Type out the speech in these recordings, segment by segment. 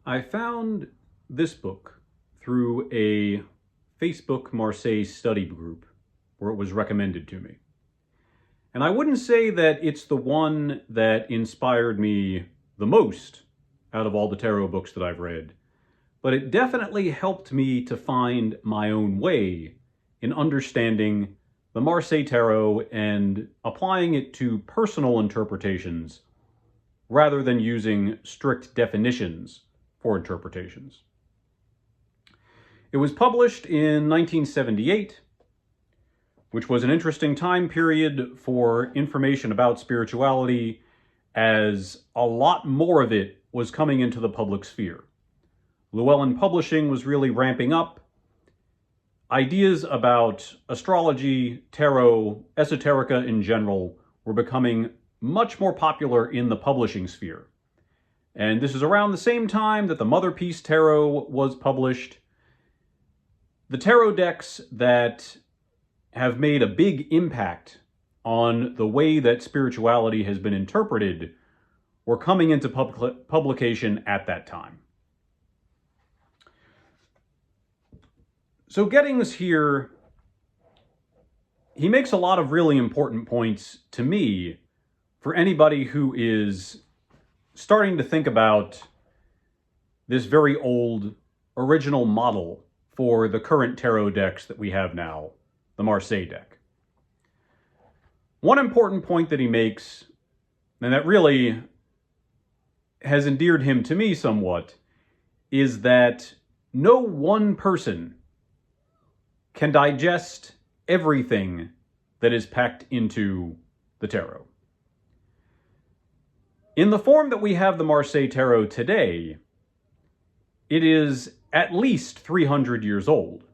I found this book through a Facebook Marseille study group where it was recommended to me. And I wouldn't say that it's the one that inspired me the most out of all the tarot books that I've read, but it definitely helped me to find my own way in understanding the Marseille Tarot and applying it to personal interpretations rather than using strict definitions for interpretations. It was published in 1978, which was an interesting time period for information about spirituality, as a lot more of it was coming into the public sphere. Llewellyn Publishing was really ramping up. Ideas about astrology, tarot, esoterica in general were becoming much more popular in the publishing sphere. And this is around the same time that the Mother Peace Tarot was published. The tarot decks that have made a big impact on the way that spirituality has been interpreted were coming into publication at that time. So Giddings here, he makes a lot of really important points to me for anybody who is starting to think about this very old original model for the current tarot decks that we have now, the Marseille deck. One important point that he makes, and that really has endeared him to me somewhat, is that no one person can digest everything that is packed into the tarot. In the form that we have the Marseille Tarot today, it is at least 300 years old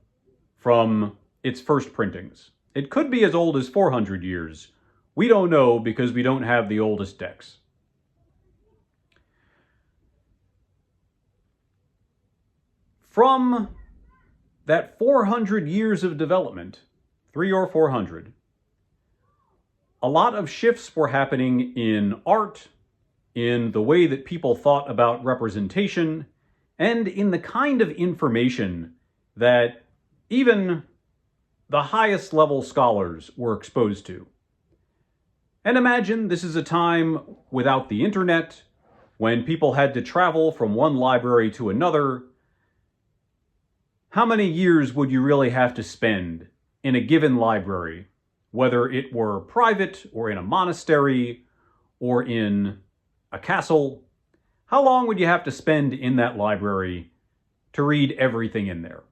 from its first printings. It could be as old as 400 years. We don't know because we don't have the oldest decks. From that 400 years of development, 300 or 400, a lot of shifts were happening in art, in the way that people thought about representation, and in the kind of information that even the highest level scholars were exposed to. And imagine this is a time without the internet, when people had to travel from one library to another. How many years would you really have to spend in a given library, whether it were private or in a monastery or in a castle? How long would you have to spend in that library to read everything in there?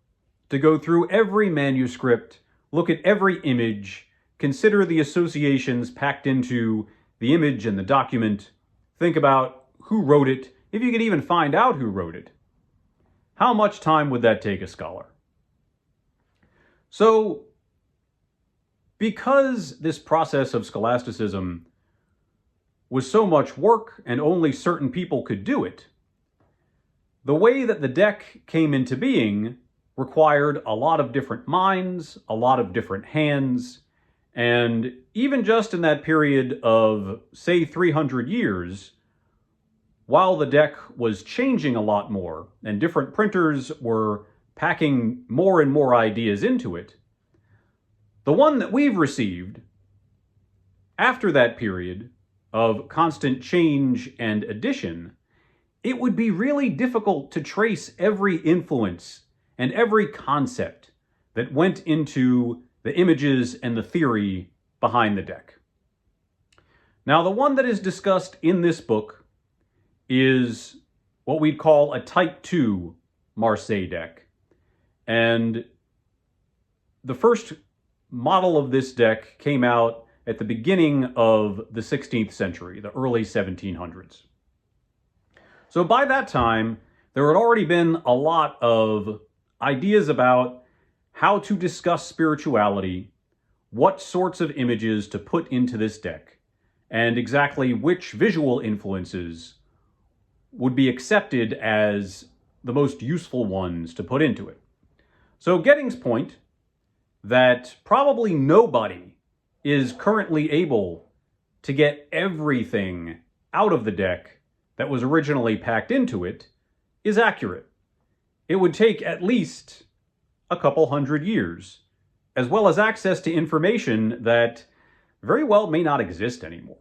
To go through every manuscript, look at every image, consider the associations packed into the image and the document, think about who wrote it, if you could even find out who wrote it. How much time would that take a scholar? So, because this process of scholasticism was so much work and only certain people could do it, the way that the deck came into being required a lot of different minds, a lot of different hands, and even just in that period of, say, 300 years, while the deck was changing a lot more and different printers were packing more and more ideas into it, the one that we've received after that period of constant change and addition, it would be really difficult to trace every influence and every concept that went into the images and the theory behind the deck. Now, the one that is discussed in this book is what we'd call a Type 2 Marseille deck. And the first model of this deck came out at the beginning of the 16th century, the early 1700s. So by that time, there had already been a lot of ideas about how to discuss spirituality, what sorts of images to put into this deck, and exactly which visual influences would be accepted as the most useful ones to put into it. So Giddings' point that probably nobody is currently able to get everything out of the deck that was originally packed into it is accurate. It would take at least a couple hundred years, as well as access to information that very well may not exist anymore.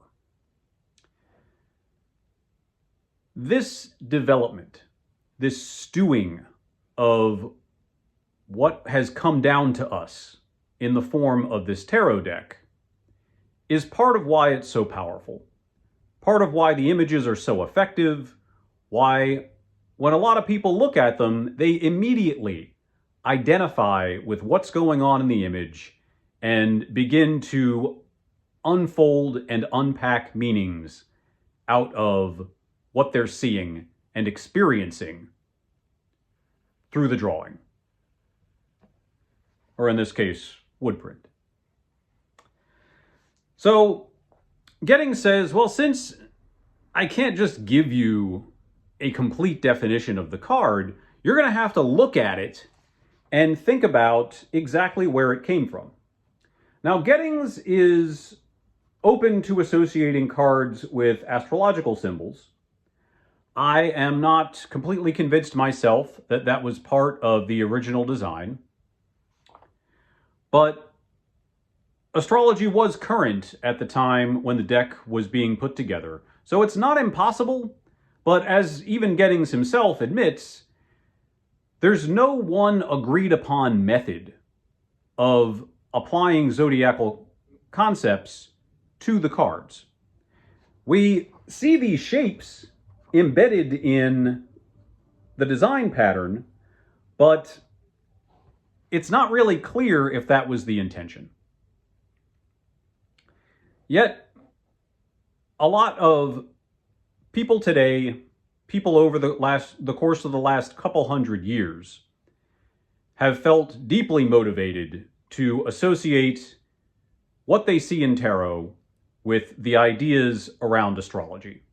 This development, this stewing of what has come down to us in the form of this tarot deck is part of why it's so powerful. Part of why the images are so effective, why when a lot of people look at them, they immediately identify with what's going on in the image and begin to unfold and unpack meanings out of what they're seeing and experiencing through the drawing. Or in this case, woodprint. So Gettings says, well, since I can't just give you a complete definition of the card, you're going to have to look at it and think about exactly where it came from. Now, Gettings is open to associating cards with astrological symbols. I am not completely convinced myself that that was part of the original design, but astrology was current at the time when the deck was being put together, so it's not impossible, but as even Gettings himself admits, there's no one agreed upon method of applying zodiacal concepts to the cards. We see these shapes embedded in the design pattern, but it's not really clear if that was the intention. Yet, a lot of people today, people over the course of the last couple hundred years, have felt deeply motivated to associate what they see in tarot with the ideas around astrology.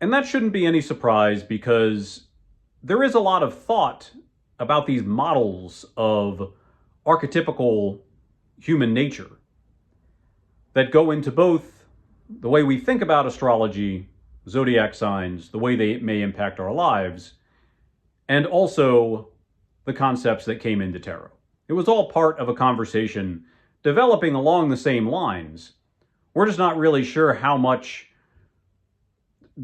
And that shouldn't be any surprise, because there is a lot of thought about these models of archetypical human nature that go into both the way we think about astrology, zodiac signs, the way they may impact our lives, and also the concepts that came into tarot. It was all part of a conversation developing along the same lines. We're just not really sure how much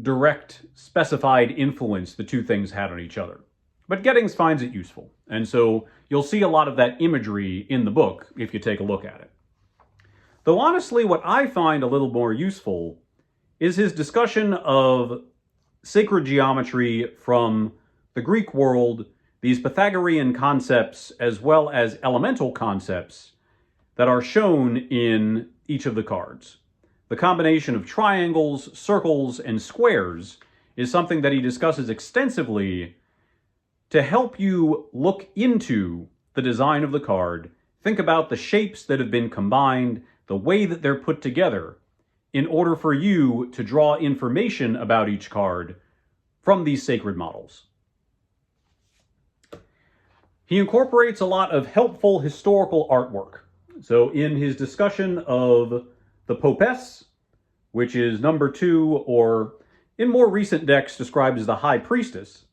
direct, specified influence the two things had on each other. But Gettings finds it useful, and so you'll see a lot of that imagery in the book if you take a look at it. Though honestly, what I find a little more useful is his discussion of sacred geometry from the Greek world, these Pythagorean concepts, as well as elemental concepts that are shown in each of the cards. The combination of triangles, circles, and squares is something that he discusses extensively to help you look into the design of the card, think about the shapes that have been combined, the way that they're put together, in order for you to draw information about each card from these sacred models. He incorporates a lot of helpful historical artwork. So in his discussion of the professes, which is number 2, or in more recent decks described as the High Priestess,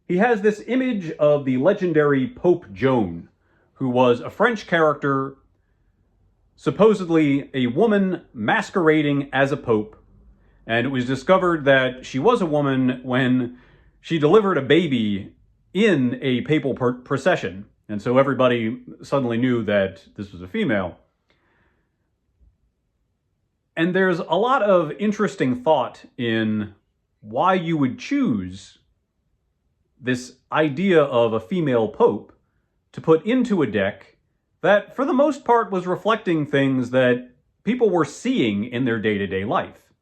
he has this image of the legendary Pope Joan, who was a French character, supposedly a woman masquerading as a pope, and it was discovered that she was a woman when she delivered a baby in a papal procession, and so everybody suddenly knew that this was a female. And there's a lot of interesting thought in why you would choose this idea of a female pope to put into a deck that, for the most part, was reflecting things that people were seeing in their day-to-day life.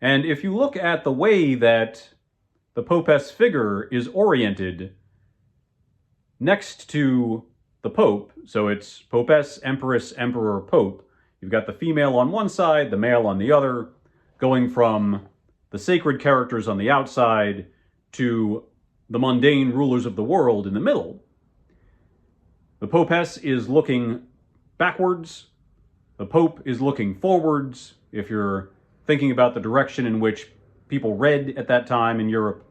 And if you look at the way that the popess figure is oriented next to the pope, so it's popess, empress, emperor, pope, you've got the female on one side, the male on the other, going from the sacred characters on the outside to the mundane rulers of the world in the middle. The popess is looking backwards. The pope is looking forwards, if you're thinking about the direction in which people read at that time in Europe,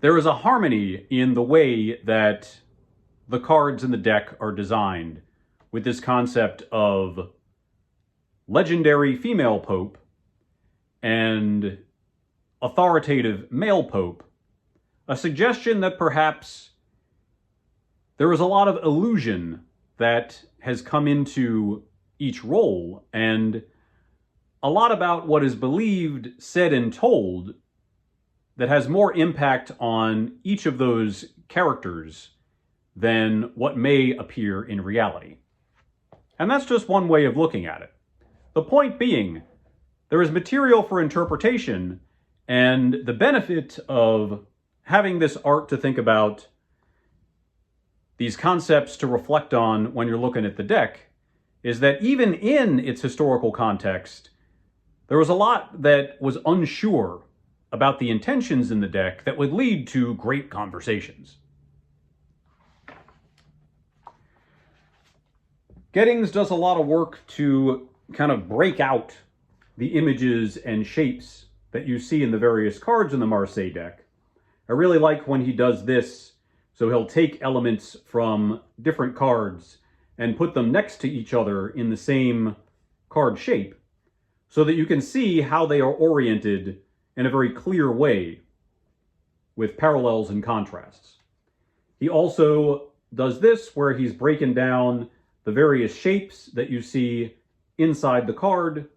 there is a harmony in the way that the cards in the deck are designed, with this concept of legendary female pope and authoritative male pope, a suggestion that perhaps there is a lot of illusion that has come into each role, and a lot about what is believed, said, and told that has more impact on each of those characters than what may appear in reality. And that's just one way of looking at it. The point being, there is material for interpretation, and the benefit of having this art to think about, these concepts to reflect on when you're looking at the deck, is that even in its historical context, there was a lot that was unsure about the intentions in the deck that would lead to great conversations. Gettings does a lot of work to kind of break out the images and shapes that you see in the various cards in the Marseille deck. I really like when he does this. So he'll take elements from different cards and put them next to each other in the same card shape, so that you can see how they are oriented in a very clear way with parallels and contrasts. He also does this where he's breaking down the various shapes that you see inside the card,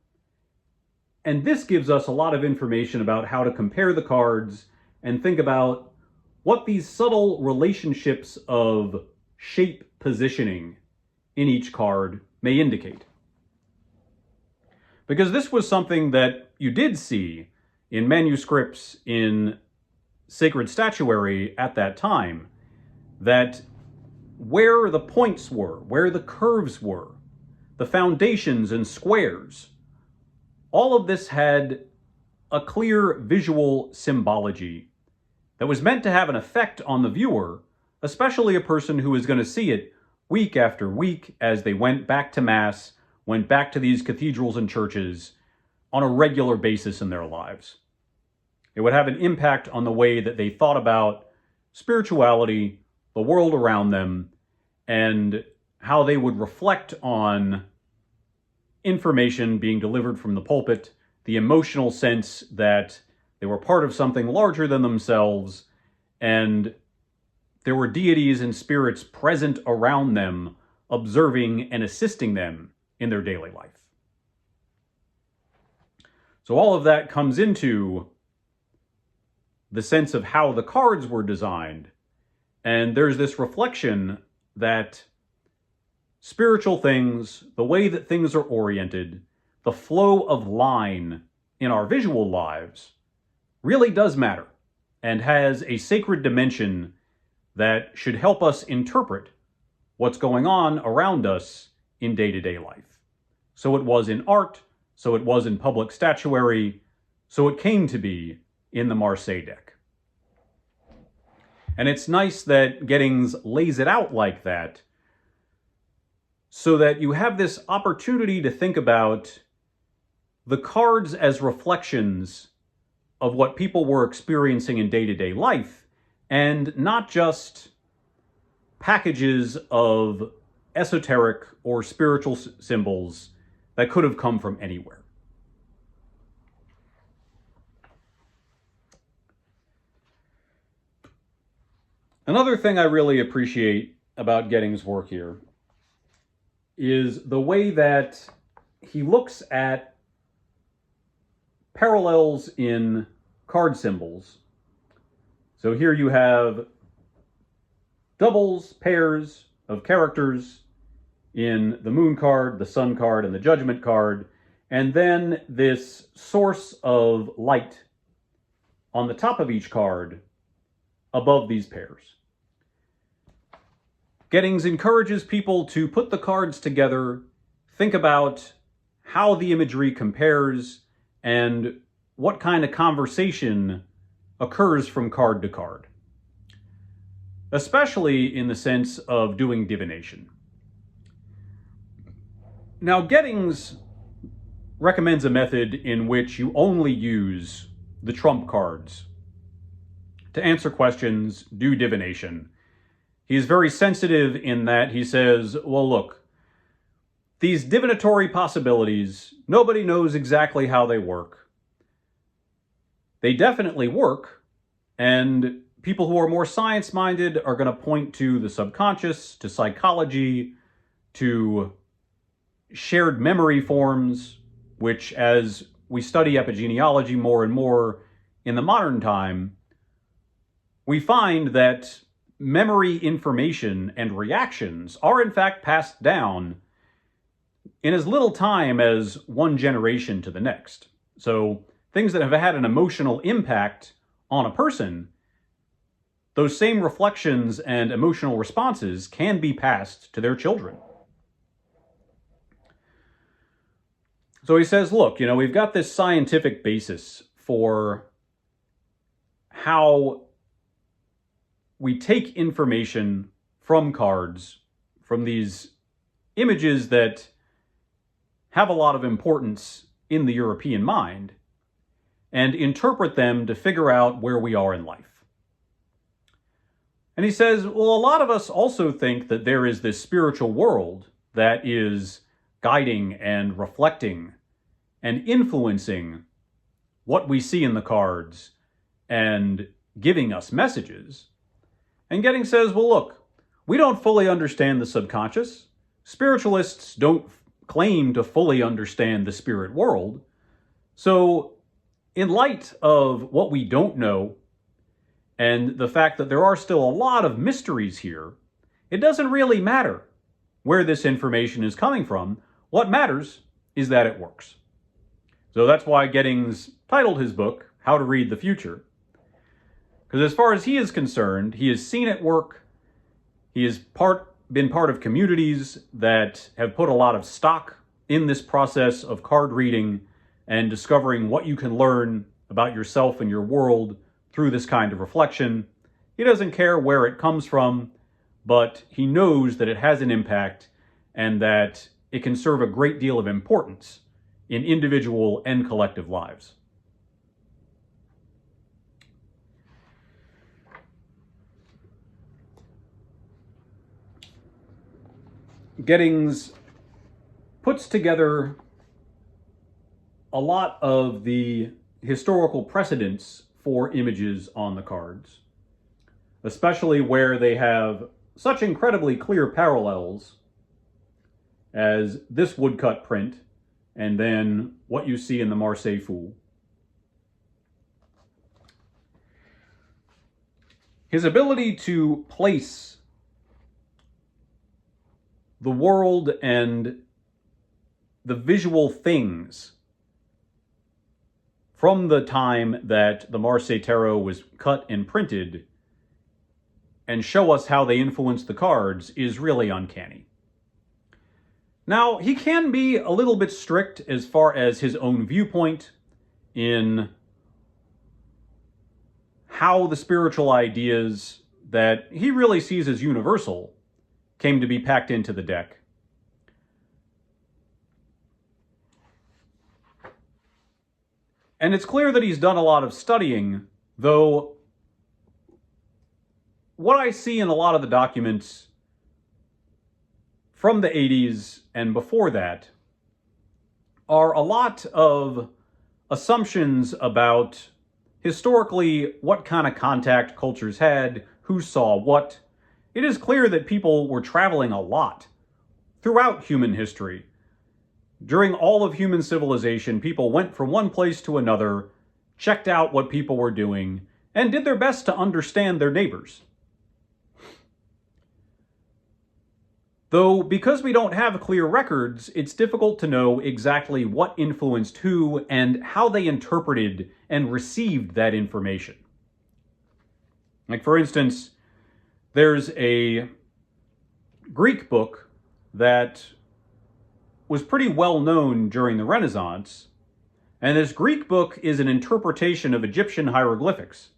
and this gives us a lot of information about how to compare the cards and think about what these subtle relationships of shape positioning in each card may indicate. Because this was something that you did see in manuscripts in sacred statuary at that time, that where the points were, where the curves were, the foundations and squares, all of this had a clear visual symbology that was meant to have an effect on the viewer, especially a person who is going to see it week after week as they went back to Mass, went back to these cathedrals and churches on a regular basis in their lives. It would have an impact on the way that they thought about spirituality, the world around them, and how they would reflect on information being delivered from the pulpit, the emotional sense that they were part of something larger than themselves, and there were deities and spirits present around them, observing and assisting them in their daily life. So all of that comes into the sense of how the cards were designed, and there's this reflection that spiritual things, the way that things are oriented, the flow of line in our visual lives, really does matter and has a sacred dimension that should help us interpret what's going on around us in day-to-day life. So it was in art, so it was in public statuary, so it came to be in the Marseille deck. And it's nice that Gettings lays it out like that, so that you have this opportunity to think about the cards as reflections of what people were experiencing in day-to-day life, and not just packages of esoteric or spiritual symbols that could have come from anywhere. Another thing I really appreciate about Gettings' work here is the way that he looks at parallels in card symbols. So here you have doubles, pairs of characters in the moon card, the sun card, and the judgment card, and then this source of light on the top of each card above these pairs. Gettings encourages people to put the cards together, think about how the imagery compares, and what kind of conversation occurs from card to card, especially in the sense of doing divination. Now, Gettings recommends a method in which you only use the trump cards to answer questions, do divination. He is very sensitive in that he says, well, look, these divinatory possibilities, nobody knows exactly how they work. They definitely work, and people who are more science-minded are going to point to the subconscious, to psychology, to shared memory forms, which, as we study epigenealogy more and more in the modern time, we find that memory information and reactions are in fact passed down in as little time as one generation to the next. So things that have had an emotional impact on a person, those same reflections and emotional responses can be passed to their children. So he says, look, we've got this scientific basis for how we take information from cards, from these images that have a lot of importance in the European mind, and interpret them to figure out where we are in life. And he says, well, a lot of us also think that there is this spiritual world that is guiding and reflecting and influencing what we see in the cards and giving us messages. And Getting says, well, look, we don't fully understand the subconscious. Spiritualists don't claim to fully understand the spirit world. So in light of what we don't know and the fact that there are still a lot of mysteries here, it doesn't really matter where this information is coming from. What matters is that it works. So that's why Gettings titled his book, How to Read the Future. Because as far as he is concerned, he has seen it work. He has been part of communities that have put a lot of stock in this process of card reading and discovering what you can learn about yourself and your world through this kind of reflection. He doesn't care where it comes from, but he knows that it has an impact and that it can serve a great deal of importance in individual and collective lives. Gettings puts together a lot of the historical precedents for images on the cards, especially where they have such incredibly clear parallels as this woodcut print and then what you see in the Marseille Fool. His ability to place the world and the visual things from the time that the Marseilles Tarot was cut and printed and show us how they influence the cards is really uncanny. Now, he can be a little bit strict as far as his own viewpoint in how the spiritual ideas that he really sees as universal came to be packed into the deck. And it's clear that he's done a lot of studying, though what I see in a lot of the documents from the 80s and before that are a lot of assumptions about historically what kind of contact cultures had, who saw what. It is clear that people were traveling a lot throughout human history. During all of human civilization, people went from one place to another, checked out what people were doing, and did their best to understand their neighbors. Though, because we don't have clear records, it's difficult to know exactly what influenced who and how they interpreted and received that information. Like, for instance, there's a Greek book that was pretty well known during the Renaissance, and this Greek book is an interpretation of Egyptian hieroglyphics.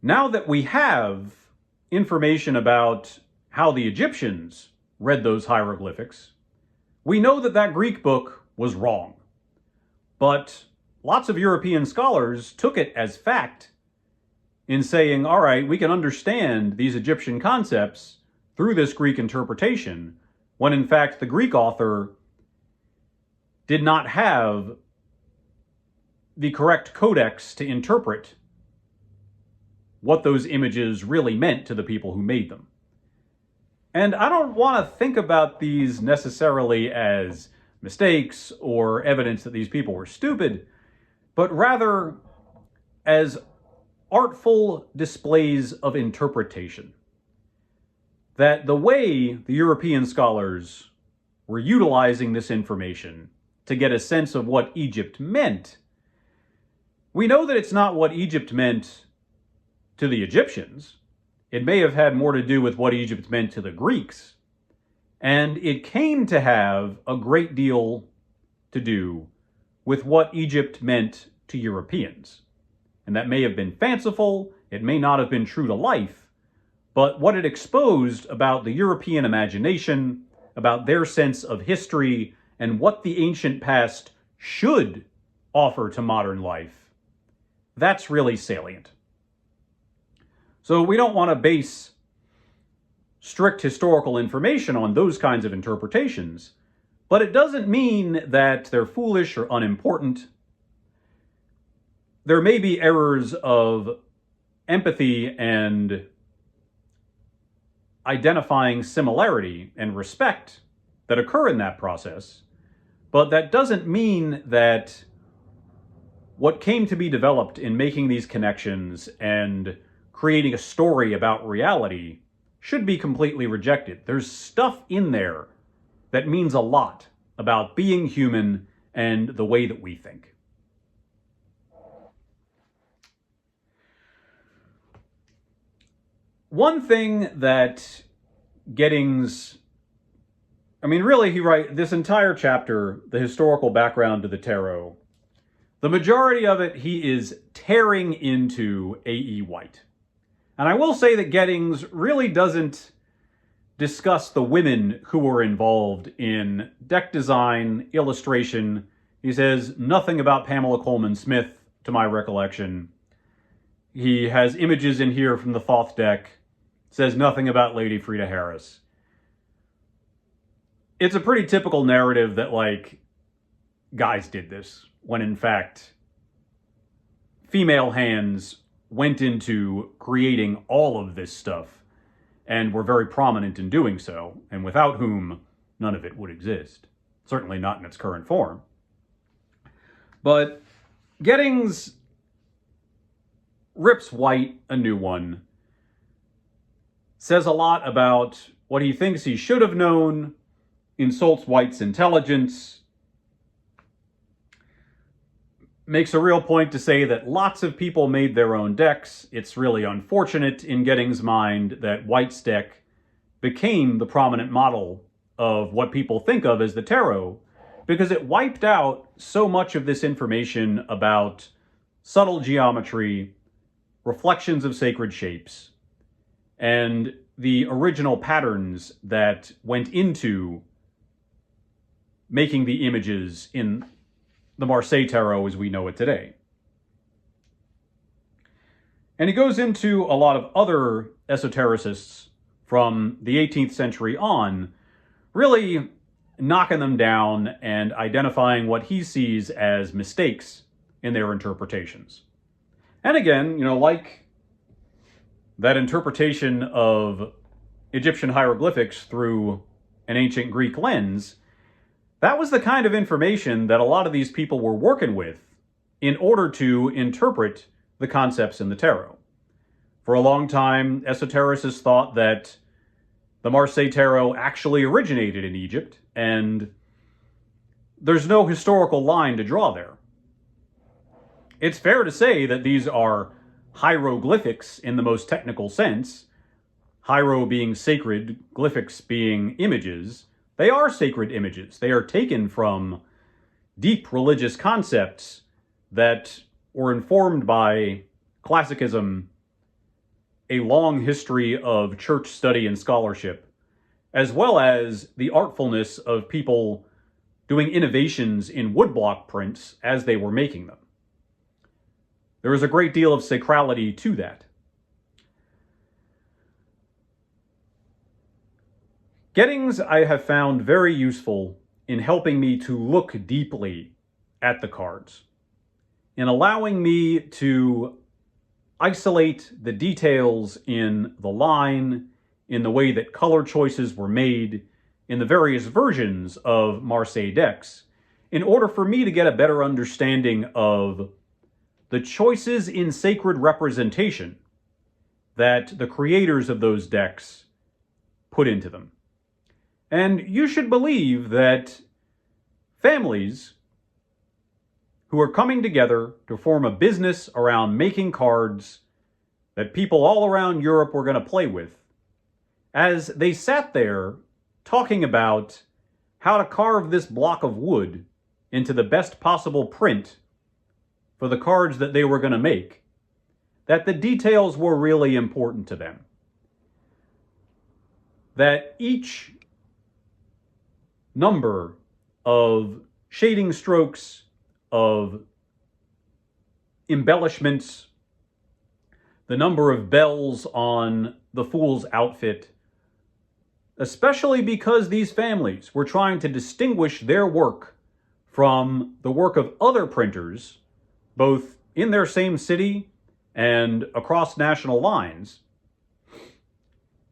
Now that we have information about how the Egyptians read those hieroglyphics, we know that that Greek book was wrong. But lots of European scholars took it as fact in saying, all right, we can understand these Egyptian concepts through this Greek interpretation, when in fact the Greek author did not have the correct codex to interpret what those images really meant to the people who made them. And I don't want to think about these necessarily as mistakes or evidence that these people were stupid, but rather as artful displays of interpretation. That the way the European scholars were utilizing this information to get a sense of what Egypt meant, we know that it's not what Egypt meant to the Egyptians. It may have had more to do with what Egypt meant to the Greeks. And it came to have a great deal to do with what Egypt meant to Europeans. And that may have been fanciful, it may not have been true to life, but what it exposed about the European imagination, about their sense of history, and what the ancient past should offer to modern life, that's really salient. So we don't want to base strict historical information on those kinds of interpretations, but it doesn't mean that they're foolish or unimportant. There may be errors of empathy and identifying similarity and respect that occur in that process, but that doesn't mean that what came to be developed in making these connections and creating a story about reality should be completely rejected. There's stuff in there that means a lot about being human and the way that we think. One thing that Giddings, really he writes this entire chapter, the historical background to the tarot, the majority of it he is tearing into A.E. White. And I will say that Giddings really doesn't discuss the women who were involved in deck design, illustration. He says nothing about Pamela Coleman Smith, to my recollection. He has images in here from the Thoth deck, says nothing about Lady Frida Harris. It's a pretty typical narrative that, guys did this, when in fact, female hands went into creating all of this stuff and were very prominent in doing so, and without whom none of it would exist. Certainly not in its current form. But Giddings rips White a new one, says a lot about what he thinks he should have known, insults White's intelligence, makes a real point to say that lots of people made their own decks. It's really unfortunate in Giddings' mind that White's deck became the prominent model of what people think of as the tarot, because it wiped out so much of this information about subtle geometry, reflections of sacred shapes, and the original patterns that went into making the images in the Marseille Tarot as we know it today. And he goes into a lot of other esotericists from the 18th century on, really knocking them down and identifying what he sees as mistakes in their interpretations. And again, like that interpretation of Egyptian hieroglyphics through an ancient Greek lens, that was the kind of information that a lot of these people were working with in order to interpret the concepts in the tarot. For a long time, esotericists thought that the Marseille Tarot actually originated in Egypt, and there's no historical line to draw there. It's fair to say that these are hieroglyphics in the most technical sense, hiero being sacred, glyphics being images. They are sacred images. They are taken from deep religious concepts that were informed by classicism, a long history of church study and scholarship, as well as the artfulness of people doing innovations in woodblock prints as they were making them. There is a great deal of sacrality to that. Gettings I have found very useful in helping me to look deeply at the cards, in allowing me to isolate the details in the line, in the way that color choices were made, in the various versions of Marseille decks, in order for me to get a better understanding of the choices in sacred representation that the creators of those decks put into them. And you should believe that families who are coming together to form a business around making cards that people all around Europe were going to play with, as they sat there talking about how to carve this block of wood into the best possible print for the cards that they were going to make, that the details were really important to them. That each number of shading strokes, of embellishments, the number of bells on the fool's outfit, especially because these families were trying to distinguish their work from the work of other printers, both in their same city and across national lines.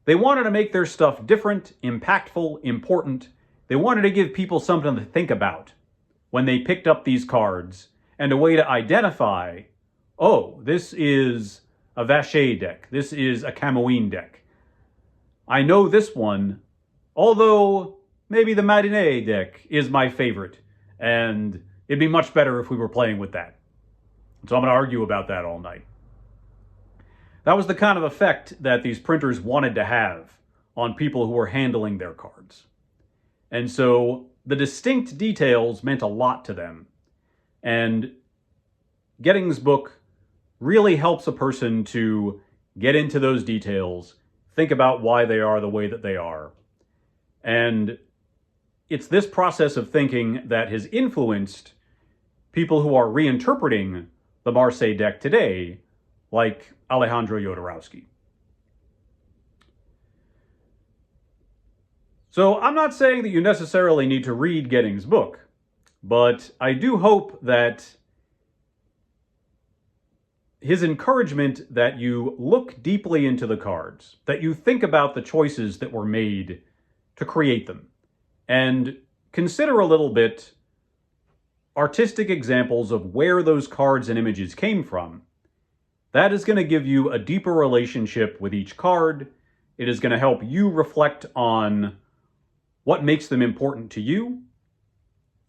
They wanted to make their stuff different, impactful, important. They wanted to give people something to think about when they picked up these cards, and a way to identify, oh, this is a Vacher deck, this is a Camouin deck. I know this one, although maybe the Matinee deck is my favorite, and it'd be much better if we were playing with that. So I'm going to argue about that all night. That was the kind of effect that these printers wanted to have on people who were handling their cards. And so the distinct details meant a lot to them. And Gettings' book really helps a person to get into those details, think about why they are the way that they are. And it's this process of thinking that has influenced people who are reinterpreting the Marseille deck today, like Alejandro Jodorowsky. So I'm not saying that you necessarily need to read Gettings' book, but I do hope that his encouragement that you look deeply into the cards, that you think about the choices that were made to create them, and consider a little bit artistic examples of where those cards and images came from. That is going to give you a deeper relationship with each card. It is going to help you reflect on what makes them important to you,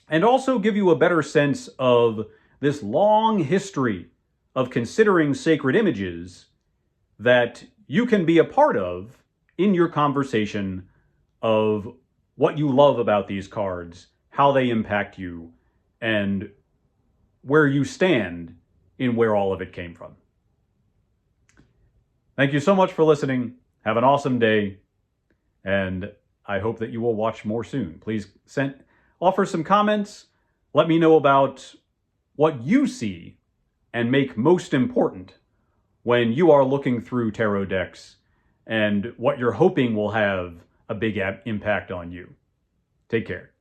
and also give you a better sense of this long history of considering sacred images that you can be a part of in your conversation of what you love about these cards, how they impact you, and where you stand in where all of it came from. Thank you so much for listening. Have an awesome day, and I hope that you will watch more soon. Please offer some comments. Let me know about what you see and make most important when you are looking through tarot decks, and what you're hoping will have a big impact on you. Take care.